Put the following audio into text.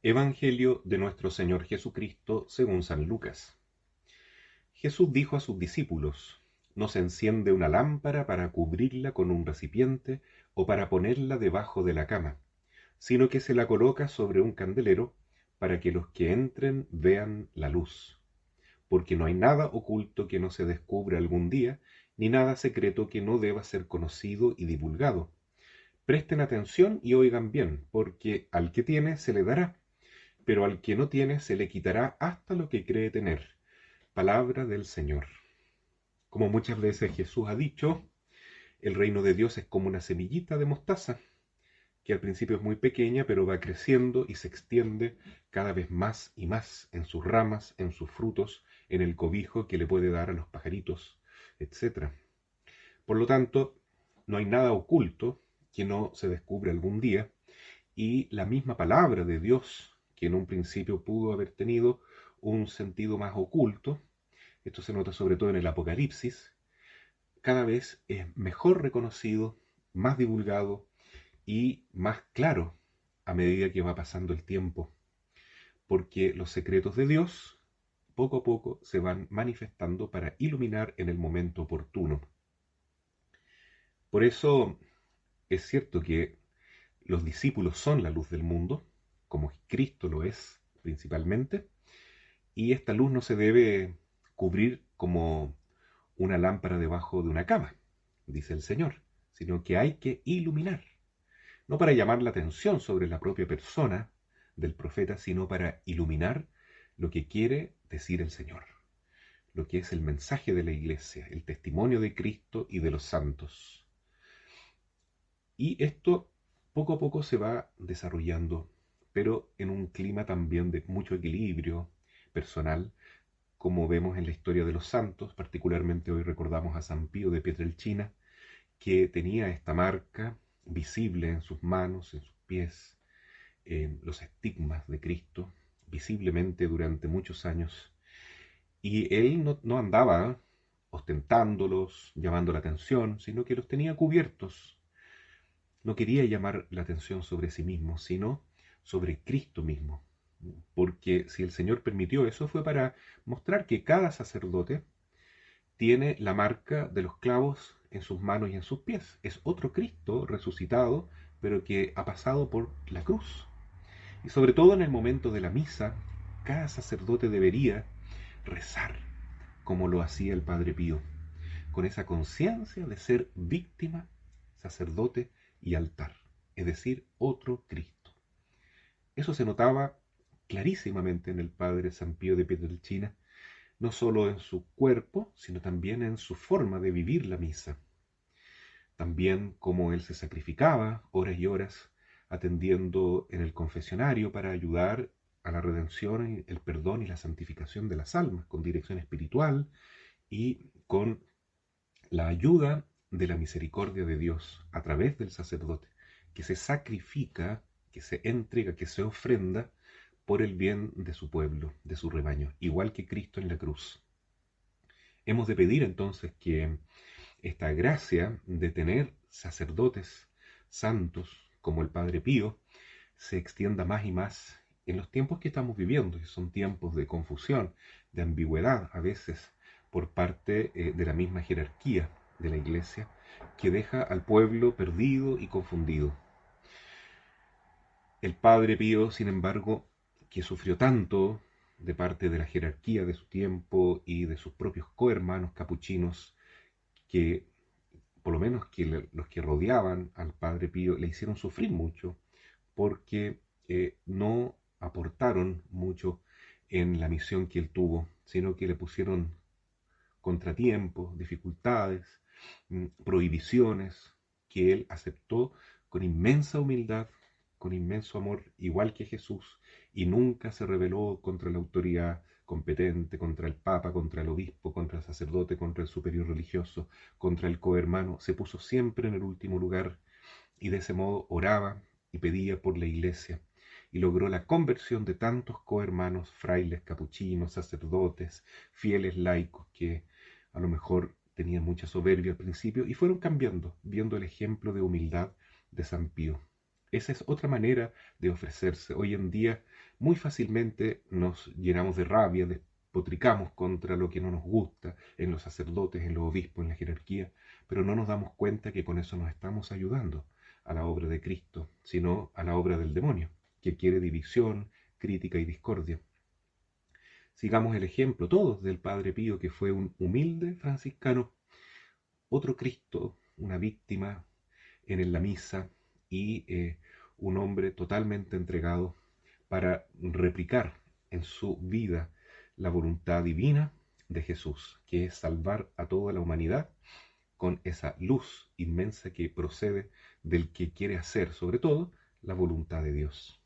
Evangelio de nuestro Señor Jesucristo según San Lucas. Jesús dijo a sus discípulos: No se enciende una lámpara para cubrirla con un recipiente o para ponerla debajo de la cama, sino que se la coloca sobre un candelero para que los que entren vean la luz. Porque no hay nada oculto que no se descubra algún día, ni nada secreto que no deba ser conocido y divulgado. Presten atención y oigan bien, porque al que tiene se le dará, pero al que no tiene se le quitará hasta lo que cree tener. Palabra del Señor. Como muchas veces Jesús ha dicho, el reino de Dios es como una semillita de mostaza, que al principio es muy pequeña, pero va creciendo y se extiende cada vez más y más en sus ramas, en sus frutos, en el cobijo que le puede dar a los pajaritos, etc. Por lo tanto, no hay nada oculto que no se descubra algún día, y la misma palabra de Dios, que en un principio pudo haber tenido un sentido más oculto, esto se nota sobre todo en el Apocalipsis, cada vez es mejor reconocido, más divulgado y más claro a medida que va pasando el tiempo, porque los secretos de Dios poco a poco se van manifestando para iluminar en el momento oportuno. Por eso es cierto que los discípulos son la luz del mundo, como Cristo lo es principalmente, y esta luz no se debe cubrir como una lámpara debajo de una cama, dice el Señor, sino que hay que iluminar, no para llamar la atención sobre la propia persona del profeta, sino para iluminar lo que quiere decir el Señor, lo que es el mensaje de la Iglesia, el testimonio de Cristo y de los santos. Y esto poco a poco se va desarrollando, pero en un clima también de mucho equilibrio personal, como vemos en la historia de los santos. Particularmente hoy recordamos a San Pío de Pietrelcina, que tenía esta marca visible en sus manos, en sus pies, en los estigmas de Cristo, visiblemente durante muchos años. Y él no andaba ostentándolos, llamando la atención, sino que los tenía cubiertos. No quería llamar la atención sobre sí mismo, sino sobre Cristo mismo. Porque si el Señor permitió eso, fue para mostrar que cada sacerdote tiene la marca de los clavos en sus manos y en sus pies. Es otro Cristo resucitado, pero que ha pasado por la cruz. Y sobre todo en el momento de la misa, cada sacerdote debería rezar como lo hacía el Padre Pío, con esa conciencia de ser víctima, sacerdote y altar, es decir, otro Cristo. Eso se notaba clarísimamente en el Padre San Pío de Pietrelcina, no solo en su cuerpo, sino también en su forma de vivir la misa. También cómo él se sacrificaba horas y horas atendiendo en el confesionario para ayudar a la redención, el perdón y la santificación de las almas, con dirección espiritual y con la ayuda de la misericordia de Dios a través del sacerdote, que se sacrifica, que se entrega, que se ofrenda por el bien de su pueblo, de su rebaño, igual que Cristo en la cruz. Hemos de pedir entonces que esta gracia de tener sacerdotes santos como el Padre Pío se extienda más y más en los tiempos que estamos viviendo, que son tiempos de confusión, de ambigüedad a veces por parte de la misma jerarquía de la Iglesia, que deja al pueblo perdido y confundido. El Padre Pío, sin embargo, que sufrió tanto de parte de la jerarquía de su tiempo y de sus propios cohermanos capuchinos, que por lo menos que los que rodeaban al Padre Pío le hicieron sufrir mucho, porque no aportaron mucho en la misión que él tuvo, sino que le pusieron contratiempos, dificultades, prohibiciones, que él aceptó con inmensa humildad, con inmenso amor, igual que Jesús, y nunca se rebeló contra la autoridad competente, contra el Papa, contra el obispo, contra el sacerdote, contra el superior religioso, contra el cohermano. Se puso siempre en el último lugar y de ese modo oraba y pedía por la iglesia, y logró la conversión de tantos cohermanos, frailes, capuchinos, sacerdotes, fieles laicos que a lo mejor tenían mucha soberbia al principio y fueron cambiando, viendo el ejemplo de humildad de San Pío. Esa es otra manera de ofrecerse. Hoy en día muy fácilmente nos llenamos de rabia, despotricamos contra lo que no nos gusta en los sacerdotes, en los obispos, en la jerarquía, pero no nos damos cuenta que con eso nos estamos ayudando a la obra de Cristo, sino a la obra del demonio, que quiere división, crítica y discordia. Sigamos el ejemplo todos del Padre Pío, que fue un humilde franciscano, otro Cristo, una víctima en la misa y un hombre totalmente entregado para replicar en su vida la voluntad divina de Jesús, que es salvar a toda la humanidad con esa luz inmensa que procede del que quiere hacer, sobre todo, la voluntad de Dios.